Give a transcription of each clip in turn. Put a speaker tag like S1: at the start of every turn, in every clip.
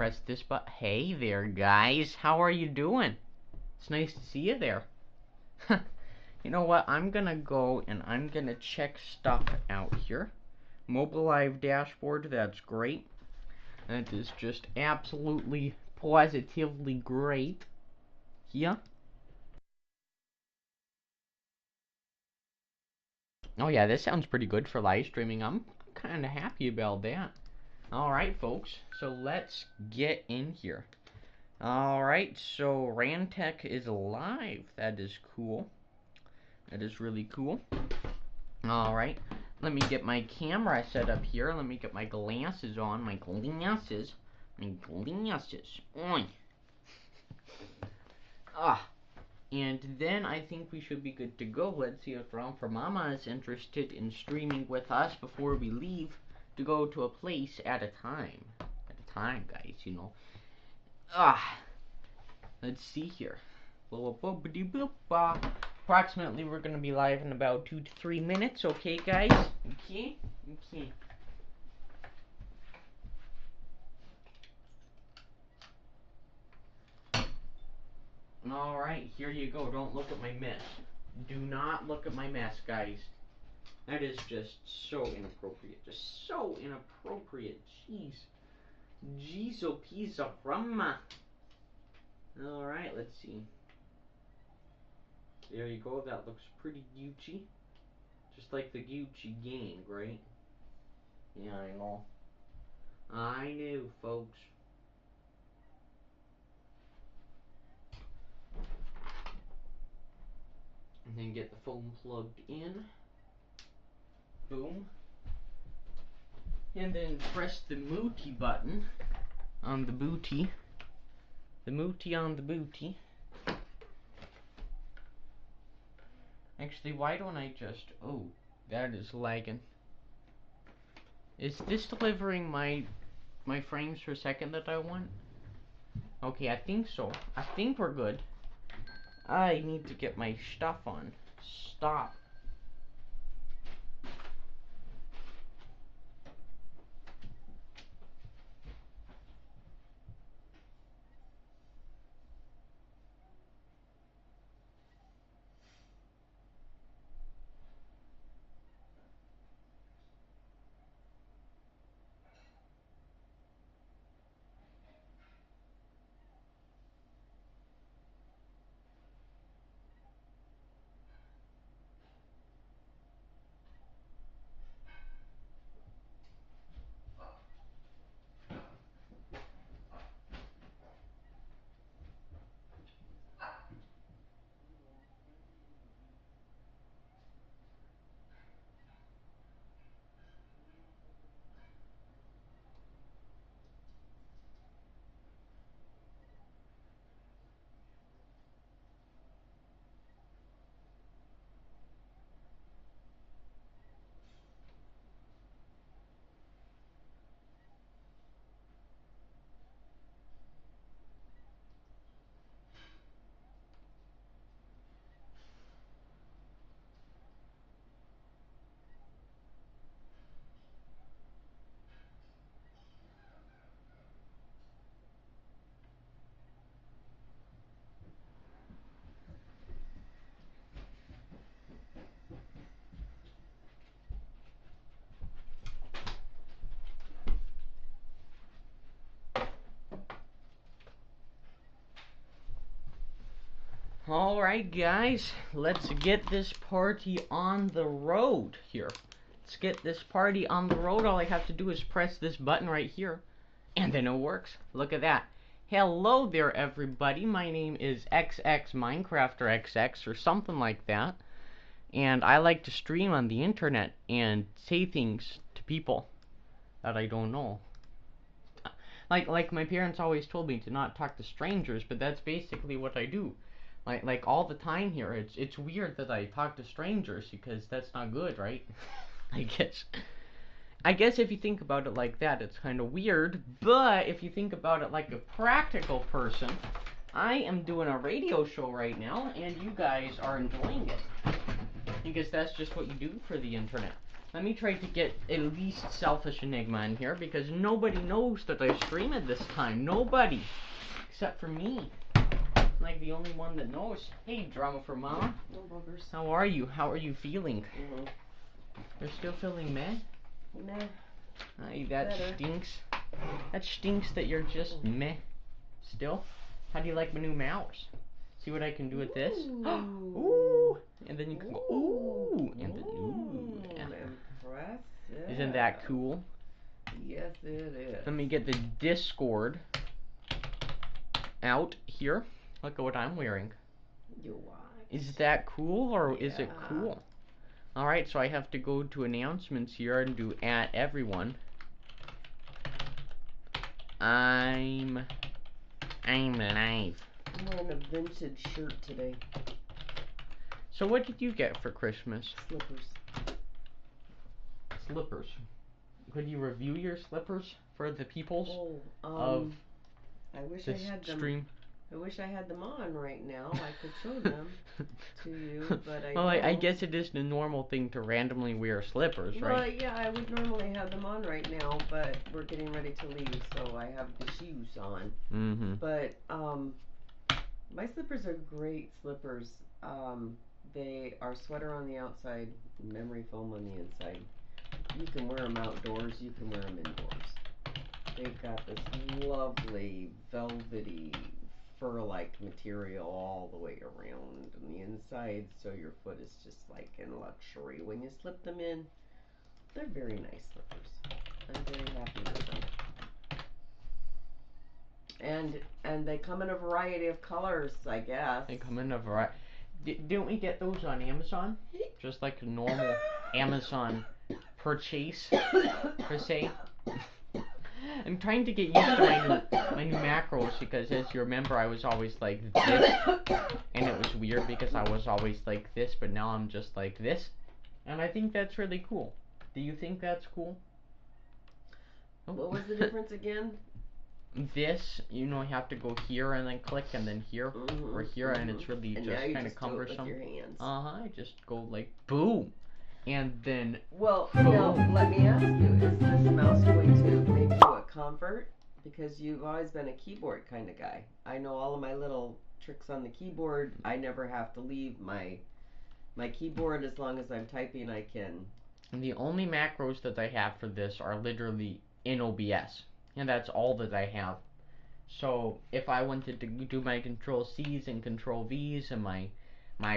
S1: press this button. Hey there, guys. How are you doing? It's nice to see you there. You know what? I'm gonna go and I'm gonna check stuff out here. Mobile Live dashboard, that's great. That is just absolutely, positively great. Yeah. Oh yeah, this sounds pretty good for live streaming. I'm kind of happy about that. Alright, folks. So let's get in here. Alright, so RANDtek is live. That is cool. That is really cool. Alright, let me get my camera set up here. Let me get my glasses on. My glasses. Oi. And then I think we should be good to go. Let's see if Ron for Mama is interested in streaming with us before we leave to go to a place at a time. At a time, guys, you know. Let's see here. Approximately, we're going to be live in about 2 to 3 minutes. Okay, guys? Okay? Okay. Alright, here you go. Don't look at my mess. Do not look at my mess, guys. That is just so inappropriate. Just so inappropriate. Jeez. Jeez, oh, piece of rumma. Alright, let's see. There you go. That looks pretty Gucci. Just like the Gucci gang, right? Yeah, I know. I know, folks. And then get the phone plugged in. Boom. And then press the mooty button on the booty. The mooty on the booty. Actually, why don't I just... Oh, that is lagging. Is this delivering my frames per second that I want? Okay, I think so. I think we're good. I need to get my stuff on. Stop. Alright, guys, let's get this party on the road here. Let's get this party on the road. All I have to do is press this button right here, and then it works. Look at that. Hello there, everybody. My name is XX Minecrafter XX or something like that, and I like to stream on the internet and say things to people that I don't know. Like my parents always told me to not talk to strangers, but that's basically what I do. Like all the time here. It's weird that I talk to strangers because that's not good, right? I guess if you think about it like that, it's kind of weird. But if you think about it like a practical person, I am doing a radio show right now, and you guys are enjoying it because that's just what you do for the internet. Let me try to get at least Selfish Enigma in here because nobody knows that I stream at this time. Nobody. Except for me. I'm like the only one that knows. Hey, Drama for Mama.
S2: No buggers.
S1: How are you? How are you feeling?
S2: Mm-hmm.
S1: You're still feeling meh?
S2: Meh.
S1: Aye, that
S2: Better.
S1: stinks. That stinks that you're just meh. Still? How do you like my new mouse? See what I can do with this? Ooh! And then you can go ooh! And then ooh! Yeah.
S2: Impressive.
S1: Isn't that cool?
S2: Yes, it is.
S1: Let me get the Discord out here. Look at what I'm wearing.
S2: You what?
S1: Is that cool or is it
S2: Yeah.
S1: cool? Alright, so I have to go to announcements here and do at everyone. I'm live.
S2: I'm wearing a vintage shirt today.
S1: So what did you get for Christmas?
S2: Slippers.
S1: Slippers. Could you review your slippers for the peoples of
S2: I wish
S1: this
S2: I had them.
S1: stream?
S2: I wish I had them on right now. I could show them to you, but I
S1: well,
S2: don't.
S1: I guess it is the normal thing to randomly wear slippers,
S2: Well,
S1: right?
S2: yeah, I would normally have them on right now, but we're getting ready to leave, so I have the shoes on.
S1: Mm-hmm.
S2: But my slippers are great slippers. They are sweater on the outside, memory foam on the inside. You can wear them outdoors. You can wear them indoors. They've got this lovely velvety fur-like material all the way around on the inside, so your foot is just like in luxury. When you slip them in, they're very nice slippers. I'm very happy with them. And they come in a variety of colors, I guess.
S1: They come in a variety. Didn't we get those on Amazon? Just like a normal Amazon purchase, per se. I'm trying to get used to my new macros because, as you remember, I was always like this, and it was weird because I was always like this, but now I'm just like this, and I think that's really cool. Do you think that's cool? Oh.
S2: What was the difference again?
S1: This, you know, you have to go here and then click and then here or here, and it's really
S2: and
S1: just kind of cumbersome.
S2: With your hands.
S1: I just go like boom, and then
S2: well,
S1: boom.
S2: Now let me ask you: is this mouse going to make you a comfort? Because you've always been a keyboard kind of guy. I know all of my little tricks on the keyboard. I never have to leave my keyboard as long as I'm typing. I can.
S1: And the only macros that I have for this are literally in OBS. And that's all that I have. So if I wanted to do my Control C's and Control V's and my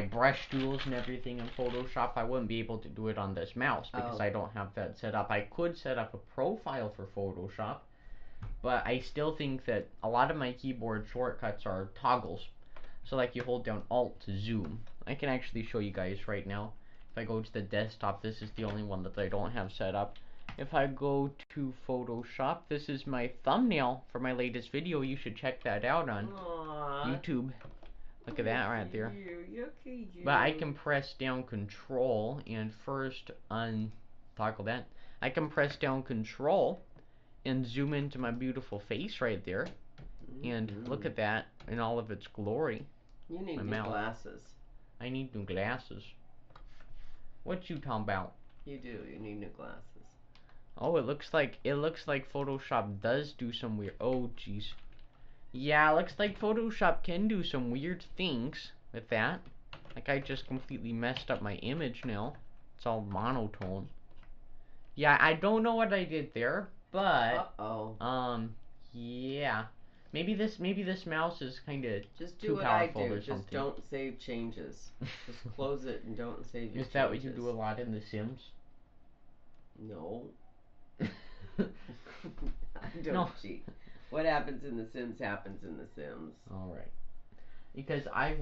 S1: brush tools and everything in Photoshop, I wouldn't be able to do it on this mouse because I don't have that set up. I could set up a profile for Photoshop, but I still think that a lot of my keyboard shortcuts are toggles. So like you hold down Alt to zoom. I can actually show you guys right now. If I go to the desktop, this is the only one that I don't have set up. If I go to Photoshop, this is my thumbnail for my latest video. You should check that out on YouTube. Look at that right there. But I can press down Control and first untoggle that. I can press down Control and zoom into my beautiful face right there. And look at that in all of its glory.
S2: You need new glasses.
S1: I need new glasses. What you talking about?
S2: You do. You need new glasses.
S1: Oh, it looks like Photoshop does do some weird. Oh, jeez. Yeah, it looks like Photoshop can do some weird things with that. Like I just completely messed up my image now. It's all monotone. Yeah, I don't know what I did there, but yeah. Maybe this mouse is kind of too powerful or something.
S2: Just don't save changes. Just close it and don't save your changes.
S1: Is that what you do a lot in The Sims?
S2: No. I don't cheat. What happens in The Sims happens in The Sims.
S1: Alright. Because I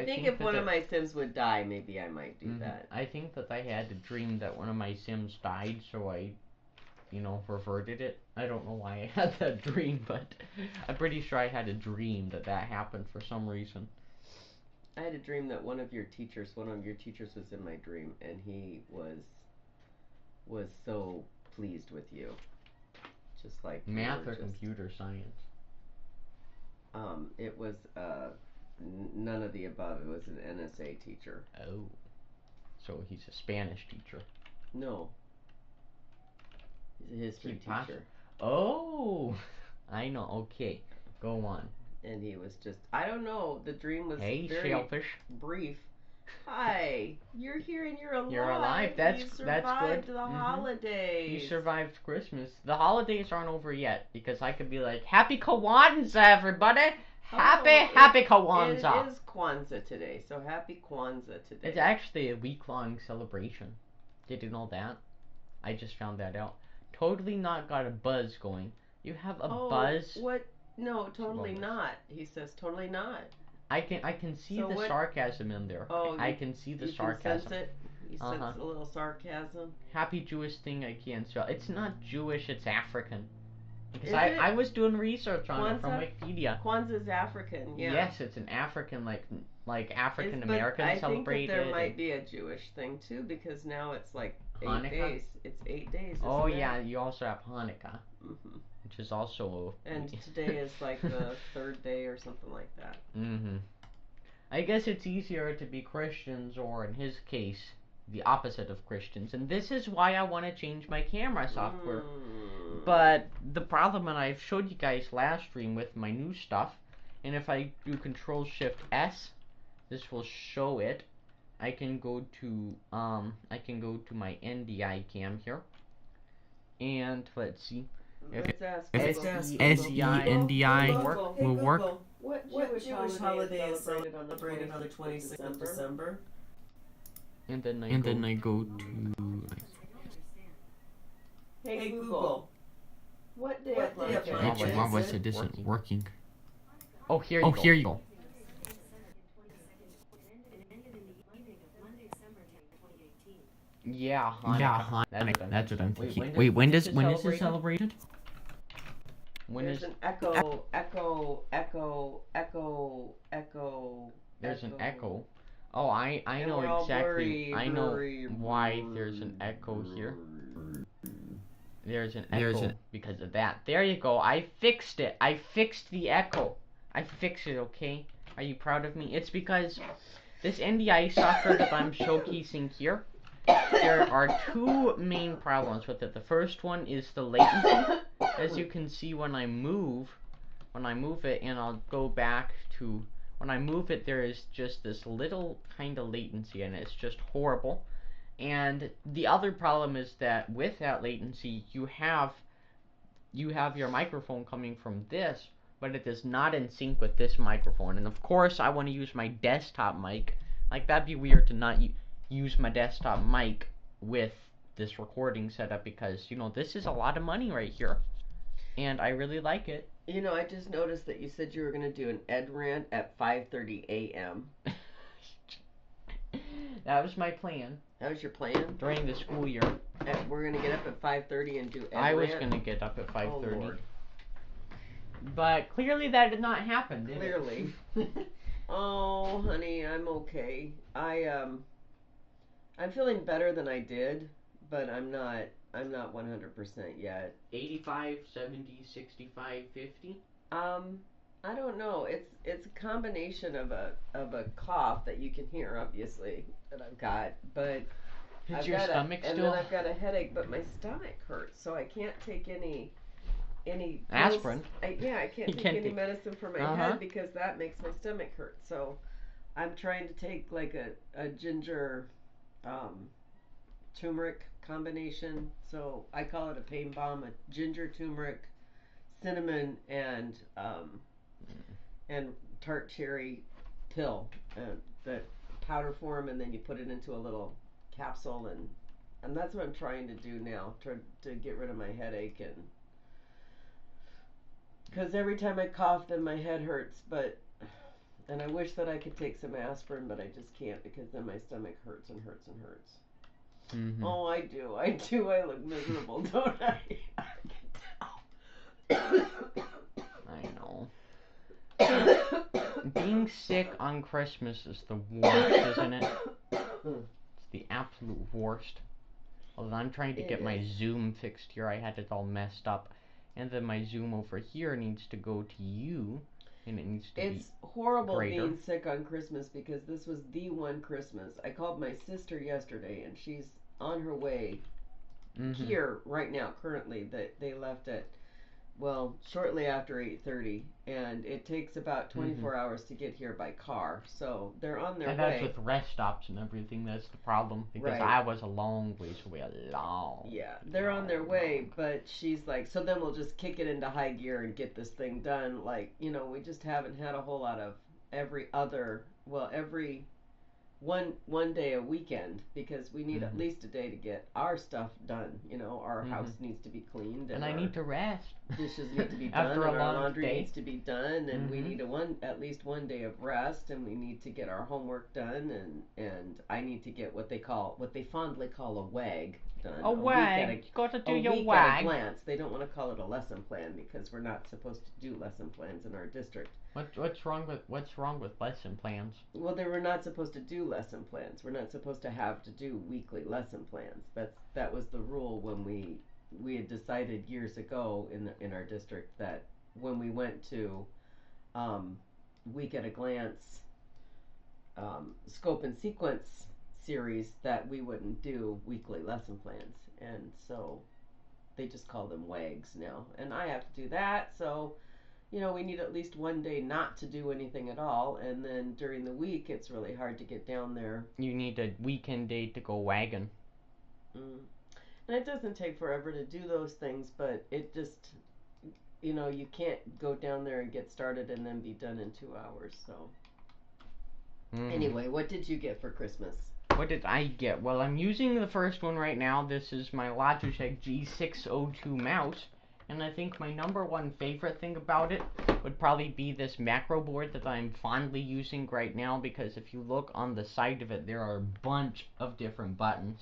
S1: think
S2: if one of my Sims would die, maybe I might do that.
S1: I think that I had a dream that one of my Sims died, so I, reverted it. I don't know why I had that dream, but I'm pretty sure I had a dream that happened for some reason.
S2: I had a dream that one of your teachers was in my dream, and he was so pleased with you. Just like
S1: math or computer science?
S2: It was none of the above. It was an NSA teacher.
S1: Oh, so he's a Spanish teacher.
S2: No. He's a history teacher.
S1: Oh, I know. Okay, go on.
S2: And he was just, I don't know, the dream was
S1: Hey,
S2: very
S1: shellfish.
S2: brief. Hi, you're here and you're alive.
S1: You're alive. That's
S2: you
S1: good.
S2: survived the holidays.
S1: You survived Christmas. The holidays aren't over yet because I could be like, Happy Kwanzaa, everybody. Happy Kwanzaa.
S2: It is Kwanzaa today, so happy Kwanzaa today.
S1: It's actually a week-long celebration. Did you know that? I just found that out. Totally not got a buzz going. You have a buzz?
S2: What? No, totally not. He says totally not.
S1: I can see the sarcasm in there.
S2: Oh,
S1: I can see the sarcasm.
S2: You can sense it? You sense a little sarcasm?
S1: Happy Jewish thing I can spell. It's not Jewish, it's African. Because I was doing research on it from Wikipedia.
S2: Kwanzaa is African, yeah.
S1: Yes, it's an African, like African American celebrated.
S2: I think that there might be a Jewish thing too, because now it's like
S1: Hanukkah?
S2: 8 days. It's 8 days.
S1: Oh yeah, you also have Hanukkah, which is also.
S2: And today is like the 3rd day or something like that.
S1: I guess it's easier to be Christians, or in his case, the opposite of Christians, and this is why I want to change my camera software. But the problem, and I've showed you guys last stream with my new stuff, and if I do Control Shift S, this will show it. I can go to my NDI cam here, and let's see if SENDI will work.
S2: What Jewish holiday is celebrated on the 26th of December?
S1: And then I go to.
S2: Hey Google, what day of
S1: Why was it isn't working? Oh, here you go. Yeah, Hanukkah. That's what I'm thinking. Wait, when is it celebrated?
S2: There's an echo.
S1: There's an echo. Oh, I know exactly. I know why there's an echo here. There's an echo because of that. There you go. I fixed it. I fixed the echo. I fixed it, okay? Are you proud of me? It's because this NDI software that I'm showcasing here, there are 2 main problems with it. The first one is the latency. As you can see, when I move it, and I'll go back to, when I move it, there is just this little kind of latency, and it's just horrible. And the other problem is that with that latency, you have your microphone coming from this, but it is not in sync with this microphone. And of course, I want to use my desktop mic. Like, that'd be weird to not use my desktop mic with this recording setup, because, you know, this is a lot of money right here. And I really like it.
S2: You know, I just noticed that you said you were going to do an Ed rant at 5:30 a.m.
S1: That was my plan.
S2: That was your plan?
S1: During the school year.
S2: And we're going to get up at 5:30 and do Ed rant?
S1: I was going to get up at 5:30.
S2: Oh, Lord.
S1: But clearly that did not happen, did
S2: it? Oh, honey, I'm okay. I'm feeling better than I did, but I'm not 100% yet.
S1: 85, 70, 65, 50?
S2: I don't know. It's a combination of a cough that you can hear, obviously, that I've got, but
S1: Is your stomach still?
S2: And then I've got a headache, but my stomach hurts, so I can't take any
S1: aspirin.
S2: I can't take any medicine for my head because that makes my stomach hurt. So I'm trying to take like a ginger turmeric combination. So I call it a pain balm, a ginger, turmeric, cinnamon, and tart cherry pill, the powder form, and then you put it into a little capsule, and that's what I'm trying to do now, to get rid of my headache, because every time I cough, then my head hurts, and I wish that I could take some aspirin, but I just can't, because then my stomach hurts and hurts and hurts.
S1: Mm-hmm.
S2: Oh, I do, I look miserable, don't I?
S1: I know. Being sick on Christmas is the worst, isn't it? It's the absolute worst. Although I'm trying to get my Zoom fixed here. I had it all messed up. And then my Zoom over here needs to go to you. And it needs to be
S2: It's horrible
S1: greater.
S2: Being sick on Christmas, because this was the one Christmas. I called my sister yesterday, and she's on her way here right now, currently, that they left at, well, shortly after 8:30, and it takes about 24 hours to get here by car. So they're on their
S1: and
S2: way.
S1: that's with rest stops and everything. That's the problem, because
S2: Right.
S1: I was a long ways away,
S2: Yeah, they're on their way, but she's like, so then we'll just kick it into high gear and get this thing done. Like, you know, we just haven't had a whole lot of every one day a weekend, because we need at least a day to get our stuff done. You know, our house needs to be cleaned,
S1: and I need to rest.
S2: Dishes need to be done,
S1: After
S2: and
S1: a
S2: our
S1: long
S2: laundry
S1: day.
S2: needs to be done, and we need at least one day of rest, and we need to get our homework done, and I need to get what they fondly call a WAG done.
S1: A WAG. You got to do your WAG.
S2: At a glance. They don't want to call it a lesson plan, because we're not supposed to do lesson plans in our district.
S1: What's wrong with lesson plans?
S2: Well, they were not supposed to do lesson plans. We're not supposed to have to do weekly lesson plans. That was the rule when we had decided years ago in our district that when we went to week at a glance scope and sequence series, that we wouldn't do weekly lesson plans, and so they just call them WAGs now, and I have to do that. So, you know, we need at least one day not to do anything at all, and then during the week it's really hard to get down there.
S1: You need a weekend day to go wagging.
S2: And it doesn't take forever to do those things, but it just, you know, you can't go down there and get started and then be done in 2 hours. So anyway, what did you get for Christmas?
S1: What did I get? Well, I'm using the first one right now. This is my Logitech G602 mouse. And I think my number one favorite thing about it would probably be this macro board that I'm fondly using right now, because if you look on the side of it, there are a bunch of different buttons.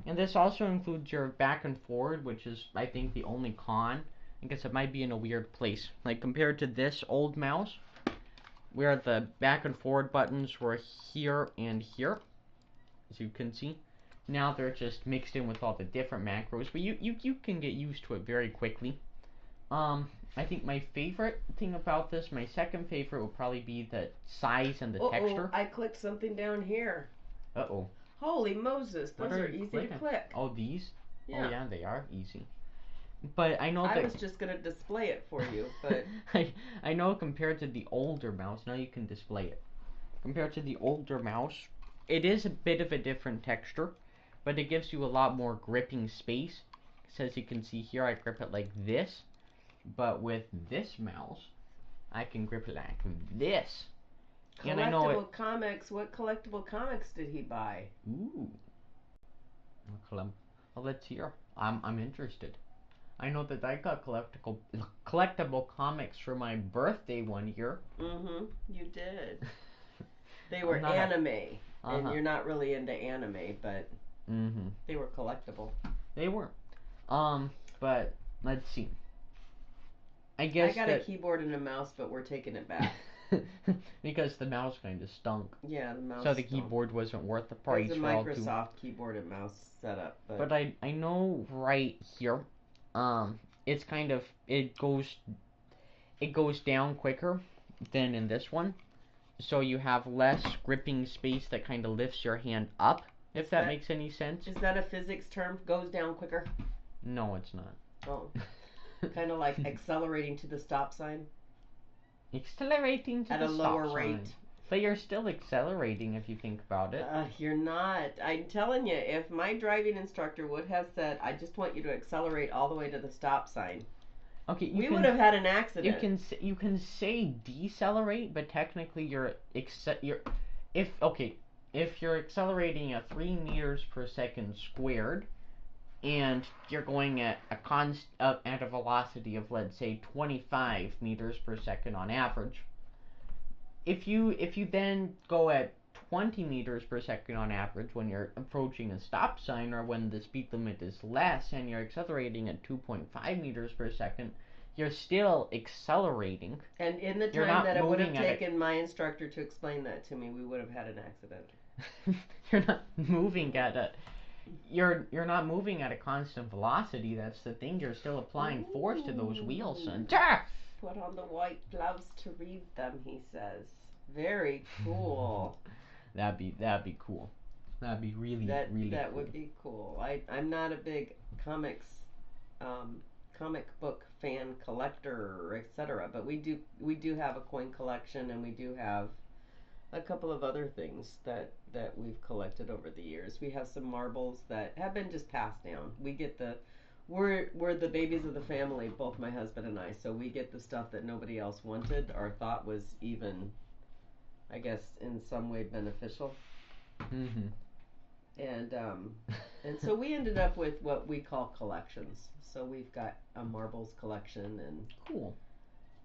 S1: And this also includes your back and forward, which is, I think, the only con. I guess it might be in a weird place. Like, compared to this old mouse, where the back and forward buttons were here and here, as you can see. Now they're just mixed in with all the different macros, but you can get used to it very quickly. I think my favorite thing about this, my second favorite, would probably be the size and the texture.
S2: I clicked something down here.
S1: Uh-oh.
S2: Holy Moses, those are easy to click.
S1: Oh, these?
S2: Yeah.
S1: Oh, yeah, they are easy. But I know
S2: I was just going to display it for you, but...
S1: I know compared to the older mouse, now you can display it. Compared to the older mouse, it is a bit of a different texture, but it gives you a lot more gripping space. So as you can see here, I grip it like this, but with this mouse, I can grip it like this. And I know it.
S2: Comics. What collectible comics did he buy?
S1: Ooh. Well, let's hear. I'm interested. I know that I got collectible comics for my birthday one year.
S2: You did. They were anime. And you're not really into anime, but they were collectible.
S1: They were. But let's see. I guess
S2: I got a keyboard and a mouse, but we're taking it back.
S1: Because the mouse kind of stunk.
S2: Yeah, the mouse.
S1: So the keyboard wasn't worth the price.
S2: It's a Microsoft keyboard and mouse setup.
S1: But I know right here, it's kind of it goes down quicker than in this one. So you have less gripping space that kind of lifts your hand up, if that makes any sense.
S2: Is that a physics term? Goes down quicker?
S1: No, it's not.
S2: Oh. Kind of like accelerating to the stop sign?
S1: Accelerating to the stop sign. At a lower rate. But you're still accelerating if you think about it.
S2: You're not. I'm telling you, if my driving instructor would have said, I just want you to accelerate all the way to the stop sign,
S1: okay,
S2: we would have had an accident.
S1: You can say decelerate, but technically if you're accelerating at 3 meters per second squared, and you're going at a velocity of, let's say, 25 meters per second on average, if you then go at 20 meters per second on average when you're approaching a stop sign, or when the speed limit is less and you're accelerating at 2.5 meters per second, you're still accelerating.
S2: And in the time that it would have taken my instructor to explain that to me, we would have had an accident.
S1: You're not moving at a you're not moving at a constant velocity. That's the thing. You're still applying force to those wheels. And
S2: put on the white gloves to read them, he says. Very cool.
S1: That'd be cool. That'd be really
S2: That
S1: cool.
S2: would be cool. I'm not a big um, comic book fan collector, etc. But we do have a coin collection, and we do have a couple of other things that we've collected over the years. We have some marbles that have been just passed down. We're the babies of the family, both my husband and I. So we get the stuff that nobody else wanted or thought was even, I guess, in some way beneficial.
S1: Mm-hmm.
S2: And so we ended up with what we call collections. So we've got a marbles collection, and
S1: cool.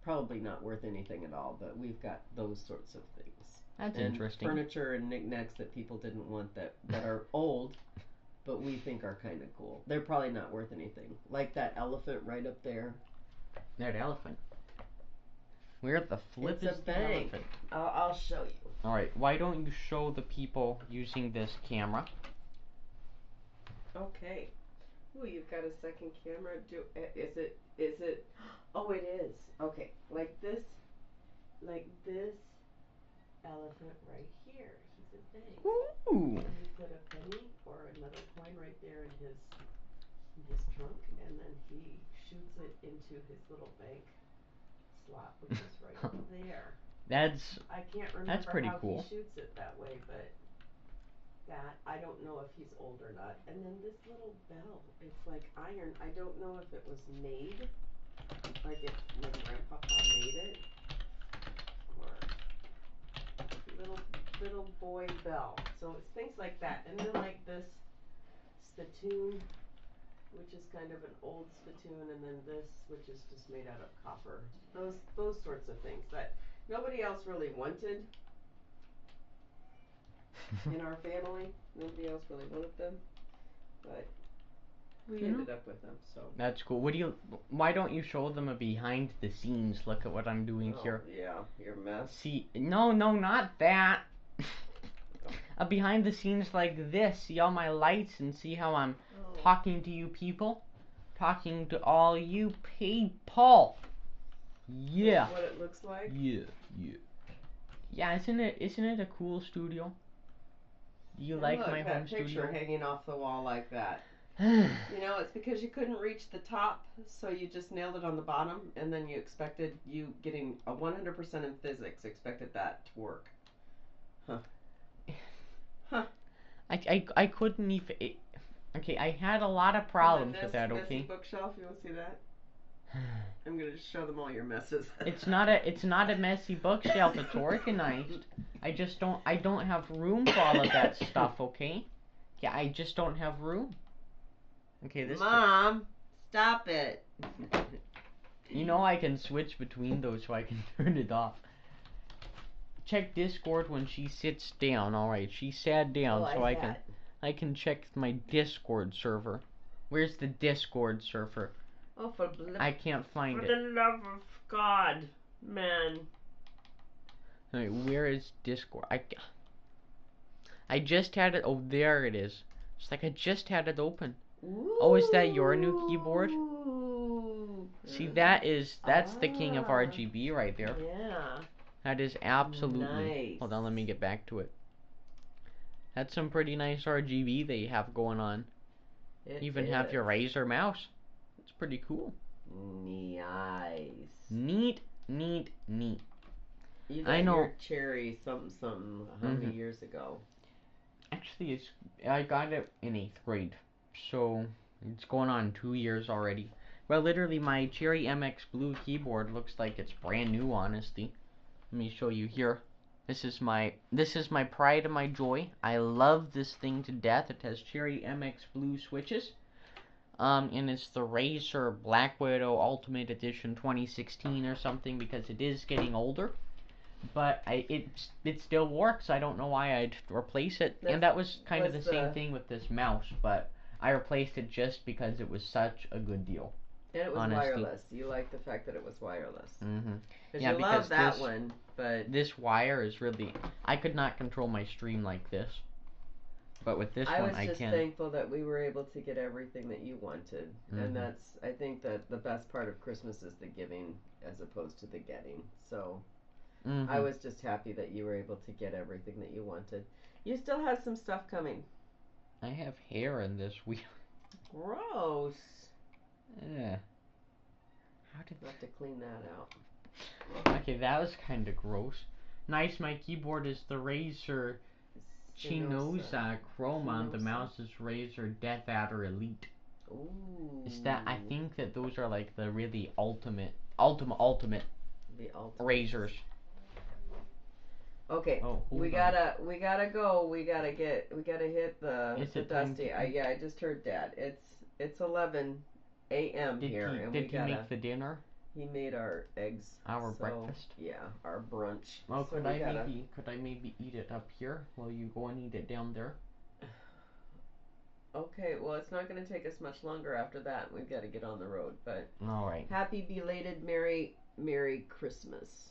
S2: probably not worth anything at all, but we've got those sorts of things.
S1: That's
S2: and
S1: interesting.
S2: Furniture and knickknacks that people didn't want that are old, but we think are kind of cool. They're probably not worth anything. Like that elephant right up there.
S1: That elephant. Where the flip
S2: It's
S1: is
S2: a
S1: the
S2: bank.
S1: elephant?
S2: I'll show you.
S1: Alright, why don't you show the people using this camera?
S2: Okay. Ooh, you've got a second camera. Is it? Oh, it is. Okay, like this elephant right here. He's a bank.
S1: Ooh.
S2: And you put a penny or another coin right there in his trunk, and then he shoots it into his little bank slot, which is right there. I can't remember
S1: pretty
S2: how
S1: cool.
S2: he shoots it that way, but that I don't know if he's old or not. And then this little bell, it's like iron. I don't know if it was made, like if my grandpapa made it, or little boy bell. So it's things like that. And then like this spittoon, which is kind of an old spittoon, and then this, which is just made out of copper. Those sorts of things that nobody else really wanted in our family. Nobody else really wanted them, but we ended up with them. So
S1: that's cool. Why don't you show them a behind the scenes look at what I'm doing here?
S2: Yeah, your mess.
S1: See, no, not that. A behind the scenes like this. See all my lights and see how I'm talking to you people, talking to all you people. Yeah.
S2: That's what it looks like.
S1: Yeah. Yeah, isn't it a cool studio? Do you like my home studio?
S2: Picture hanging off the wall like that. You know, it's because you couldn't reach the top, so you just nailed it on the bottom, and then you getting a 100% in physics, expected that to work. Huh.
S1: I couldn't even. Okay, I had a lot of problems with that. Okay.
S2: Messy bookshelf. You want to see that? I'm gonna just show them all your messes.
S1: It's not a messy bookshelf. It's organized. I don't have room for all of that stuff. Okay. Yeah, I just don't have room. Okay, this.
S2: Mom, stop it.
S1: You know I can switch between those, so I can turn it off. Check Discord when she sits down. All right, she sat down, so I can check my Discord server. Where's the Discord server?
S2: Oh,
S1: I can't find it.
S2: For the love of God, man.
S1: All right, where is Discord? I just had it. Oh, there it is. It's like I just had it open.
S2: Ooh.
S1: Oh, is that your new keyboard? See, that's the king of RGB right there.
S2: Yeah.
S1: That is absolutely.
S2: Nice.
S1: Hold on, let me get back to it. That's some pretty nice RGB they have going on. Even have your Razer mouse. It's pretty cool.
S2: Nice.
S1: Neat.
S2: You got your cherry something how many years ago?
S1: Actually, I got it in 8th grade, so it's going on 2 years already. Well, literally, my Cherry MX Blue keyboard looks like it's brand new. Honestly, let me show you here. This is my pride and my joy. I love this thing to death. It has Cherry MX Blue switches. And it's the Razer Black Widow Ultimate Edition 2016 or something, because it is getting older. But it still works. I don't know why I'd replace it. And that was kind of the same thing with this mouse, but I replaced it just because it was such a good deal.
S2: And it was wireless. You like the fact that it was wireless.
S1: Mm-hmm.
S2: Yeah, you love that one, but
S1: this wire is really. I could not control my stream like this. But with this one, I can.
S2: I was just thankful that we were able to get everything that you wanted. And I think that the best part of Christmas is the giving as opposed to the getting. So I was just happy that you were able to get everything that you wanted. You still have some stuff coming.
S1: I have hair in this wheel.
S2: Gross.
S1: Yeah. How did...
S2: I'll have to clean that out.
S1: Okay, that was kind of gross. Nice, my keyboard is the Razer Chinosa Chrome on the mouse is Razer Death Adder Elite.
S2: Ooh.
S1: Is that, I think that those are like the really ultimate Razers.
S2: Okay,
S1: oh,
S2: we gotta go. We gotta hit the Dusty. Yeah, I just heard that. It's 11 a.m. here, and
S1: did he make the dinner?
S2: He made our eggs.
S1: Our breakfast.
S2: Yeah, our brunch.
S1: Well, could I maybe eat it up here while you go and eat it down there?
S2: Okay, well, it's not going to take us much longer after that. We've got to get on the road, but
S1: all right.
S2: Happy belated Merry Christmas.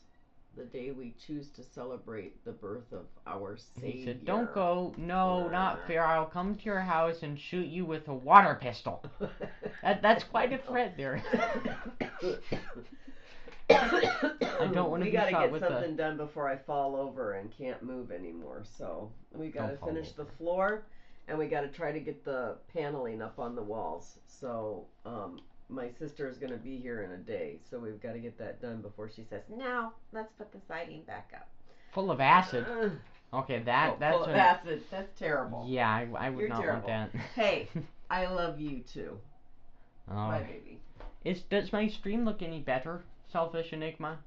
S2: The day we choose to celebrate the birth of our Savior.
S1: He said, "Don't go. No, not fair. I'll come to your house and shoot you with a water pistol." That's quite a threat there. I don't want to be shot with. We gotta get something done before I fall over and can't move anymore. So we gotta finish the floor, and we gotta try to get the paneling up on the walls. So my sister is going to be here in a day, so we've got to get that done before she says, "No, let's put the siding back up." Full of acid. Okay, that's
S2: full of acid. That's terrible.
S1: Yeah, I would not want that.
S2: Hey, I love you too. My baby.
S1: Does my stream look any better, Selfish Enigma?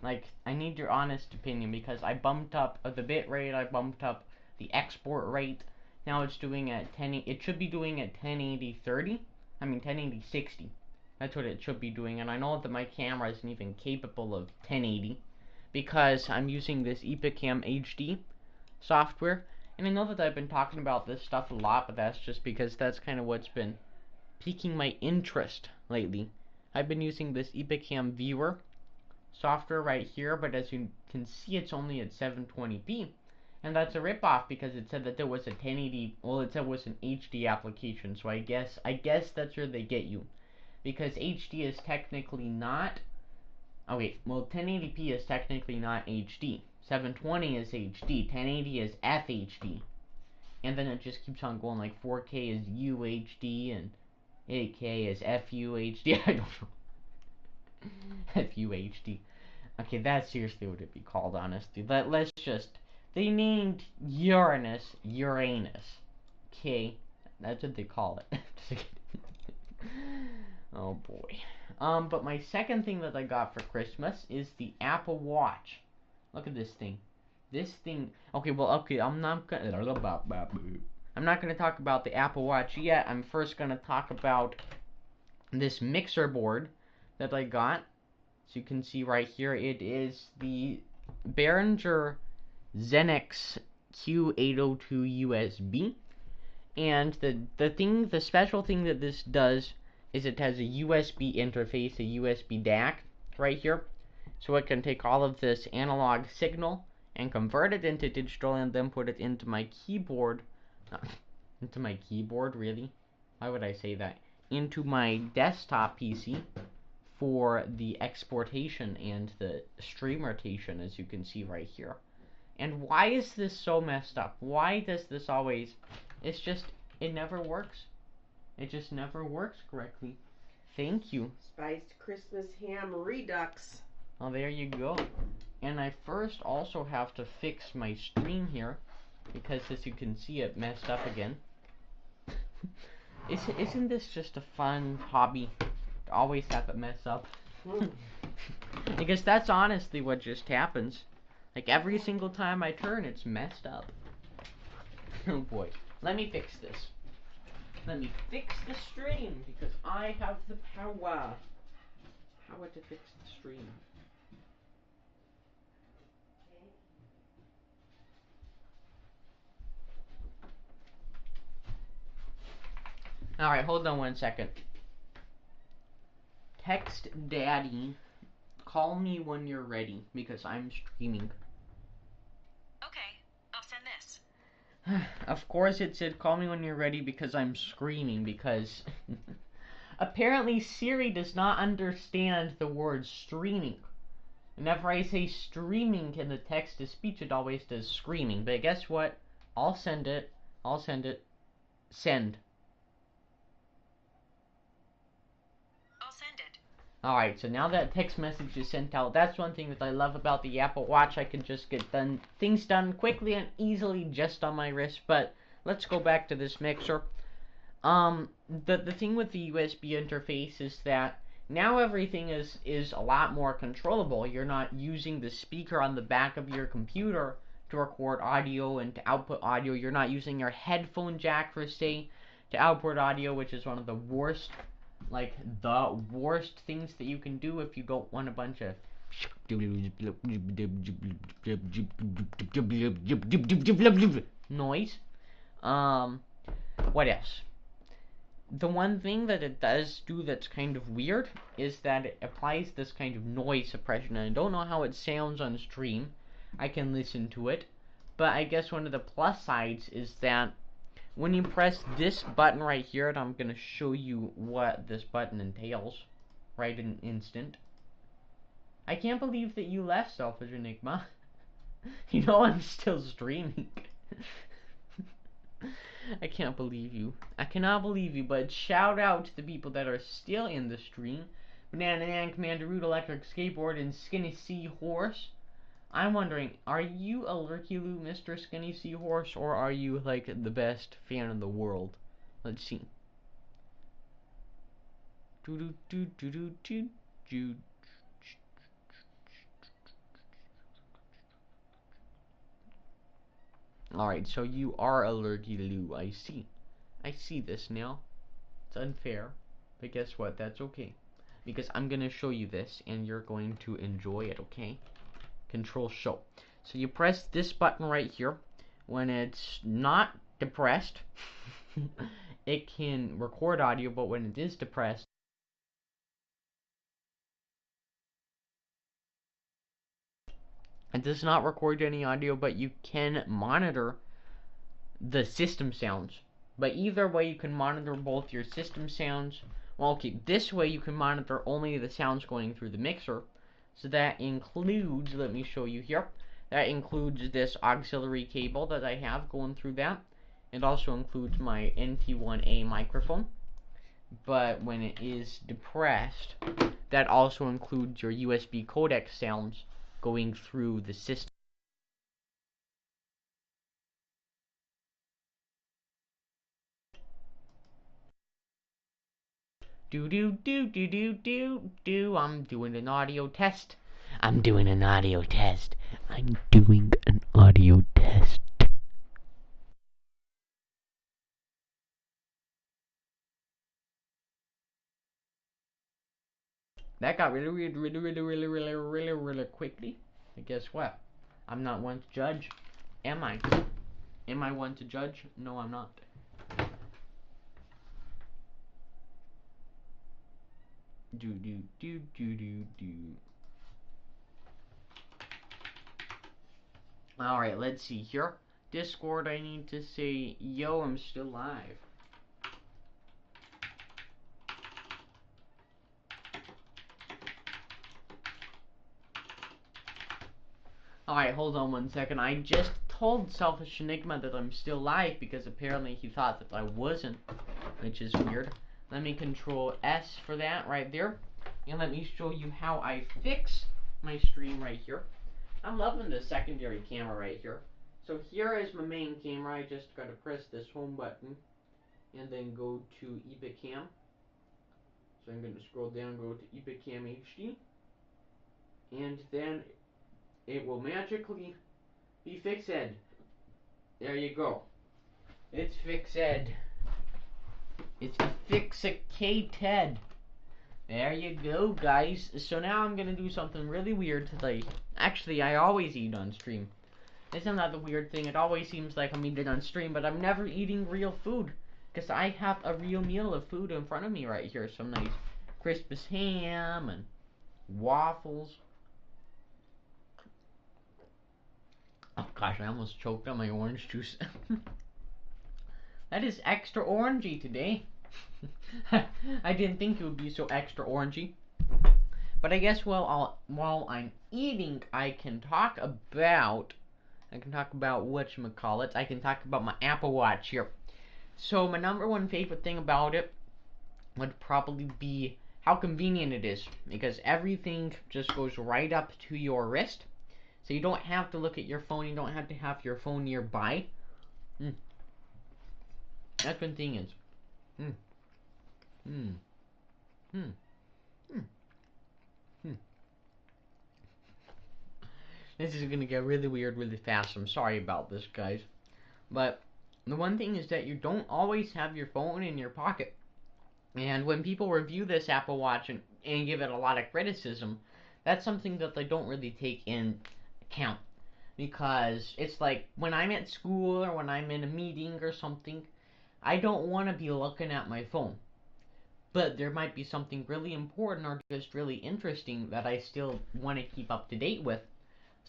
S1: Like, I need your honest opinion, because I bumped up the bit rate, I bumped up the export rate. Now it's doing at 10. It should be doing at 1080 30. I mean 1080 60. That's what it should be doing, and I know that my camera isn't even capable of 1080 because I'm using this Epicam HD software. And I know that I've been talking about this stuff a lot, but that's just because that's kind of what's been piquing my interest lately. I've been using this Epicam viewer software right here, but as you can see, it's only at 720p. And that's a ripoff because it said that there was a 1080, well, it said it was an HD application, so I guess that's where they get you. Because HD is technically not, oh wait, well, 1080p is technically not HD. 720 is HD, 1080 is FHD. And then it just keeps on going, like 4K is UHD, and 8K is FUHD, I don't know. FUHD. Okay, that's seriously what it'd be called, honestly. Let's just... They named Uranus. Okay, that's what they call it. Oh boy. But my second thing that I got for Christmas is the Apple Watch. Look at this thing. This thing. Okay, I'm not gonna talk about the Apple Watch yet. I'm first gonna talk about this mixer board that I got. So you can see right here, it is the Behringer Xenix Q802 USB, and the special thing that this does is it has a USB interface, a USB DAC right here, so it can take all of this analog signal and convert it into digital and then put it into my keyboard. Into my keyboard, really? Why would I say that? Into my desktop PC for the exportation and the streamertation, as you can see right here. And why is this so messed up? Why does this always... It's just... It never works. It just never works correctly. Thank you.
S2: Spiced Christmas ham redux.
S1: Oh, there you go. And I first also have to fix my stream here, because as you can see, it messed up again. Isn't this just a fun hobby? To always have it mess up? Because that's honestly what just happens. Like, every single time I turn, it's messed up. Oh boy. Let me fix this. Let me fix the stream, because I have the power. Power to fix the stream. Alright, hold on 1 second. Text Daddy. Call me when you're ready, because I'm streaming.
S3: Okay, I'll send this.
S1: Of course it said call me when you're ready because I'm screaming, because apparently Siri does not understand the word streaming. Whenever I say streaming in the text-to-speech, it always does screaming. But guess what? I'll send it. I'll send it. Send.
S3: I'll send it.
S1: Alright, so now that text message is sent out, that's one thing that I love about the Apple Watch. I can just get things done quickly and easily just on my wrist. But let's go back to this mixer. The thing with the USB interface is that now everything is a lot more controllable. You're not using the speaker on the back of your computer to record audio and to output audio. You're not using your headphone jack per se to output audio, which is one of the worst, like the worst things that you can do if you don't want a bunch of noise. What else? The one thing that it does do that's kind of weird is that it applies this kind of noise suppression. And I don't know how it sounds on stream. I can listen to it. But I guess one of the plus sides is that when you press this button right here, and I'm going to show you what this button entails right in an instant. I can't believe that you left, Selfish Enigma. You know I'm still streaming. I can't believe you. I cannot believe you, but shout out to the people that are still in the stream. Banana Man, Commander Root, Electric Skateboard, and Skinny Seahorse. I'm wondering, are you a Lurky Loo, Mr. Skinny Seahorse, or are you, like, the best fan in the world? Let's see. Alright, so you are a Lurky Loo, I see. I see this now. It's unfair, but guess what? That's okay. Because I'm going to show you this, and you're going to enjoy it, okay? Control show. So you press this button right here. When it's not depressed, it can record audio, but when it is depressed, it does not record any audio, but you can monitor the system sounds. But either way, you can monitor both your system sounds. Well, okay, this way you can monitor only the sounds going through the mixer. So that includes, let me show you here, that includes this auxiliary cable that I have going through that. It also includes my NT1A microphone. But when it is depressed, that also includes your USB codec sounds going through the system. I'm doing an audio test. I'm doing an audio test. That got really quickly. And guess what? I'm not one to judge. Am I? Am I one to judge? No, I'm not. Alright, let's see here. Discord, I need to say, yo, I'm still live. Alright, hold on one second. I just told Selfish Enigma that I'm still live because apparently he thought that I wasn't, which is weird. Let me control S for that right there. And let me show you how I fix my stream right here. I'm loving the secondary camera right here. So here is my main camera. I just gotta press this home button and then go to Epicam. So I'm gonna scroll down, go to Epicam HD. And then it will magically be fixed. There you go. It's fixed. It's fixated. There you go, guys. So now I'm gonna do something really weird today. Actually, I always eat on stream. Isn't that the weird thing? It always seems like I'm eating on stream, but I'm never eating real food. Because I have a real meal of food in front of me right here. Some nice Christmas ham and waffles. Oh gosh, I almost choked on my orange juice. That is extra orangey today. I didn't think it would be so extra orangey. But I guess while I'm eating, I can talk about I can talk about whatchamacallit. I can talk about my Apple Watch here. So my number one favorite thing about it would probably be how convenient it is, because everything just goes right up to your wrist. So you don't have to look at your phone, you don't have to have your phone nearby. That's one thing is. Mm. Mm. Mm. Mm. Mm. This is gonna get really weird really fast. I'm sorry about this, guys. But the one thing is that you don't always have your phone in your pocket. And when people review this Apple Watch and give it a lot of criticism, that's something that they don't really take in account. Because it's like when I'm at school or when I'm in a meeting or something, I don't want to be looking at my phone. But there might be something really important or just really interesting that I still want to keep up to date with.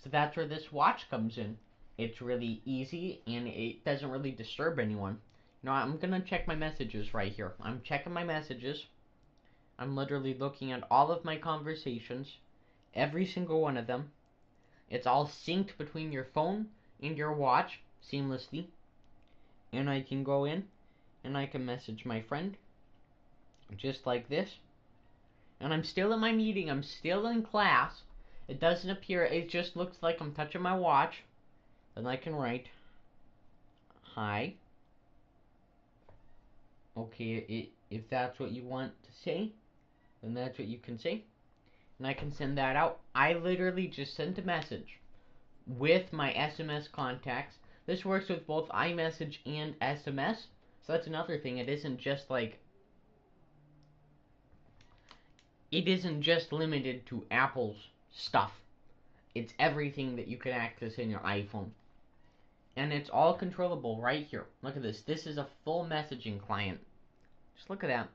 S1: So that's where this watch comes in. It's really easy and it doesn't really disturb anyone. You know, I'm gonna check my messages right here. I'm checking my messages. I'm literally looking at all of my conversations, every single one of them. It's all synced between your phone and your watch seamlessly. And I can go in and I can message my friend just like this. And I'm still in my meeting, I'm still in class. It doesn't appear, it just looks like I'm touching my watch. Then I can write, hi. Okay, if that's what you want to say, then that's what you can say. And I can send that out. I literally just sent a message with my SMS contacts. This works with both iMessage and SMS. So that's another thing. It isn't just limited to Apple's stuff. It's everything that you can access in your iPhone. And it's all controllable right here. Look at this. This is a full messaging client. Just look at that.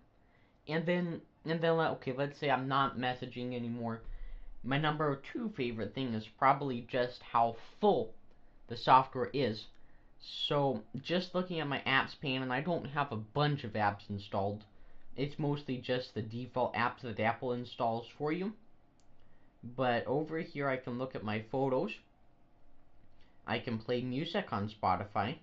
S1: And then okay, let's say I'm not messaging anymore. My number two favorite thing is probably just how full the software is. So just looking at my apps pane, and I don't have a bunch of apps installed. It's mostly just the default apps that Apple installs for you. But over here I can look at my photos. I can play music on Spotify.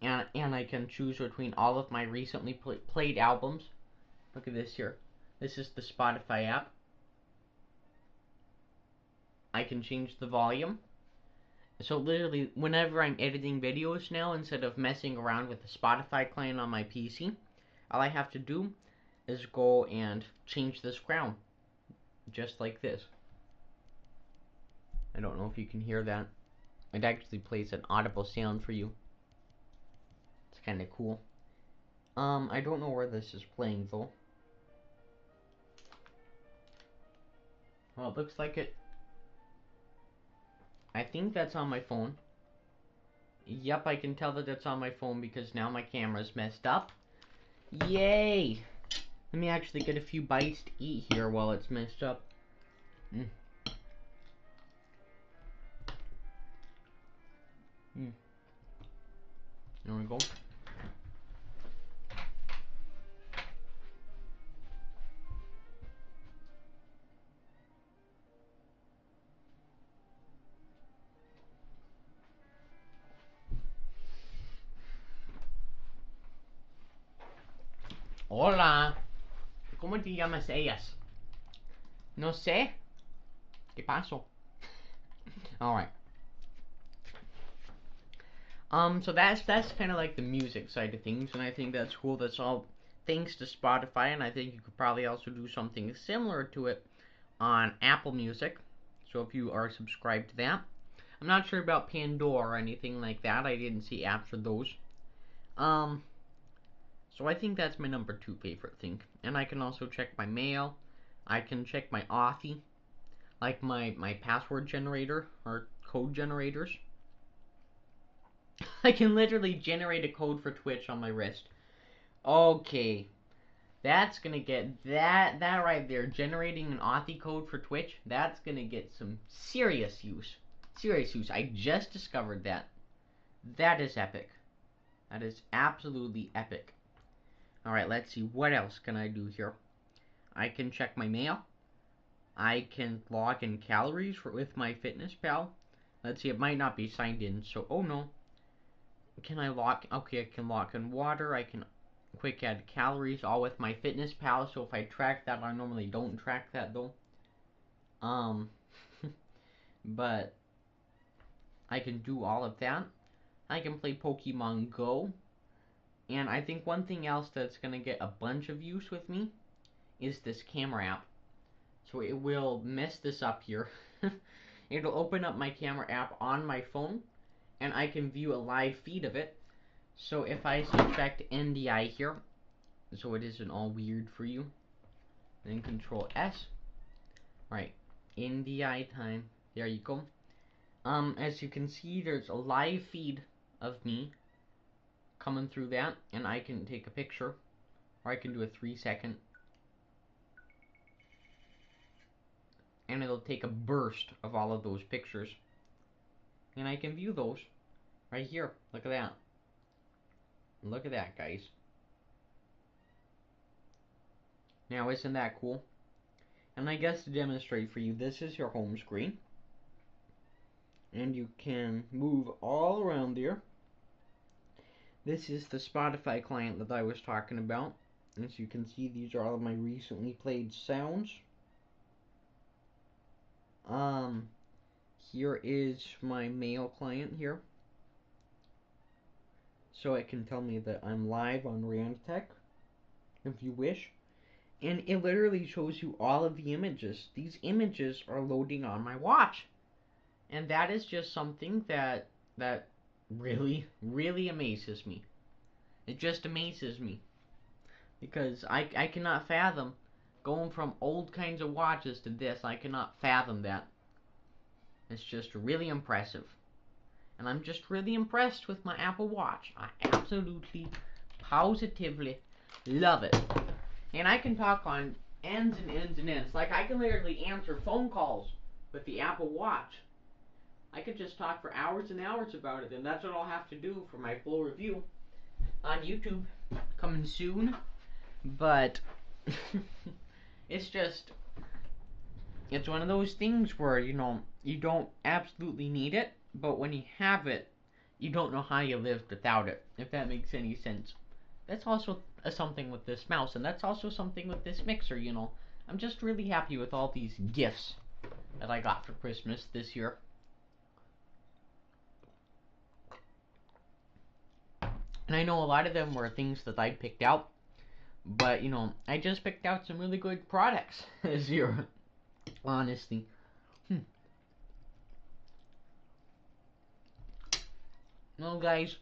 S1: And I can choose between all of my recently played albums. Look at this here. This is the Spotify app. I can change the volume. So literally, whenever I'm editing videos now, instead of messing around with the Spotify client on my PC, all I have to do is go and change this crown. Just like this. I don't know if you can hear that. It actually plays an audible sound for you. It's kind of cool. I don't know where this is playing though. Well, it looks like it. I think that's on my phone. Yep, I can tell that it's on my phone because now my camera's messed up. Yay! Let me actually get a few bites to eat here while it's messed up. There we go. Hola. ¿Cómo te llamas ellas? No sé. ¿Qué pasó? Alright. So that's kind of like the music side of things, and I think that's cool. That's all thanks to Spotify, and I think you could probably also do something similar to it on Apple Music. So if you are subscribed to that. I'm not sure about Pandora or anything like that. I didn't see apps for those. So I think that's my number two favorite thing. And I can also check my mail. I can check my Authy, like my password generator or code generators. I can literally generate a code for Twitch on my wrist. Okay, that's gonna get that right there. Generating an Authy code for Twitch. That's gonna get some serious use. Serious use. I just discovered that. That is epic. That is absolutely epic. Alright, let's see. What else can I do here? I can check my mail. I can log in calories with my Fitness Pal. Let's see, it might not be signed in, so, oh no. Can I lock? Okay, I can lock in water. I can quick add calories, all with my fitness pal. So if I track that, I normally don't track that though. But I can do all of that. I can play Pokemon Go. And I think one thing else that's gonna get a bunch of use with me is this camera app. So it will mess this up here. It'll open up my camera app on my phone, and I can view a live feed of it. So if I select NDI here, so it isn't all weird for you, then Control S, right, NDI time, there you go. As you can see, there's a live feed of me coming through that, and I can take a picture, or I can do a 3-second, and it'll take a burst of all of those pictures, and I can view those right here. Look at that. Look at that, guys. Now, isn't that cool? And I guess to demonstrate for you, this is your home screen, and you can move all around there. This is the Spotify client that I was talking about. As you can see, these are all of my recently played sounds. Here is my mail client here. So it can tell me that I'm live on RANDtek, if you wish. And it literally shows you all of the images. These images are loading on my watch. And that is just something that really, really amazes me. It just amazes me. Because I cannot fathom going from old kinds of watches to this. I cannot fathom that. It's just really impressive. And I'm just really impressed with my Apple Watch. I absolutely, positively love it. And I can talk on ends and ends and ends. Like, I can literally answer phone calls with the Apple Watch. I could just talk for hours and hours about it, and that's what I'll have to do for my full review on YouTube, coming soon. But it's just, it's one of those things where, you know, you don't absolutely need it, but when you have it, you don't know how you lived without it, if that makes any sense. That's also something with this mouse, and that's also something with this mixer, you know. I'm just really happy with all these gifts that I got for Christmas this year. And I know a lot of them were things that I picked out, but, you know, I just picked out some really good products this year, honestly. Well, guys,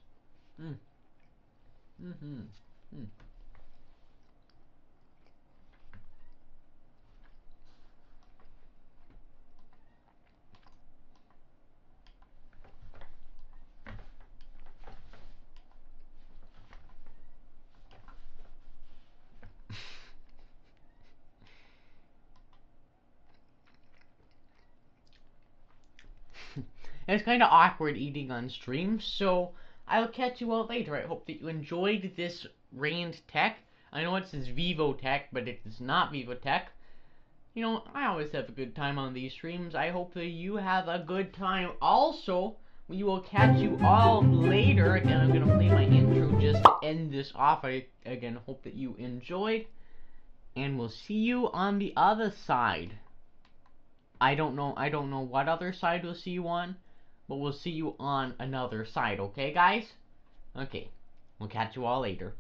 S1: it's kind of awkward eating on stream, so I'll catch you all later. I hope that you enjoyed this RANDtek. I know it says VOTech, but it is not VOTech. You know, I always have a good time on these streams. I hope that you have a good time also. We will catch you all later. Again, I'm going to play my intro just to end this off. I, again, hope that you enjoyed. And we'll see you on the other side. I don't know what other side we'll see you on, but we'll see you on another side, okay, guys? Okay, we'll catch you all later.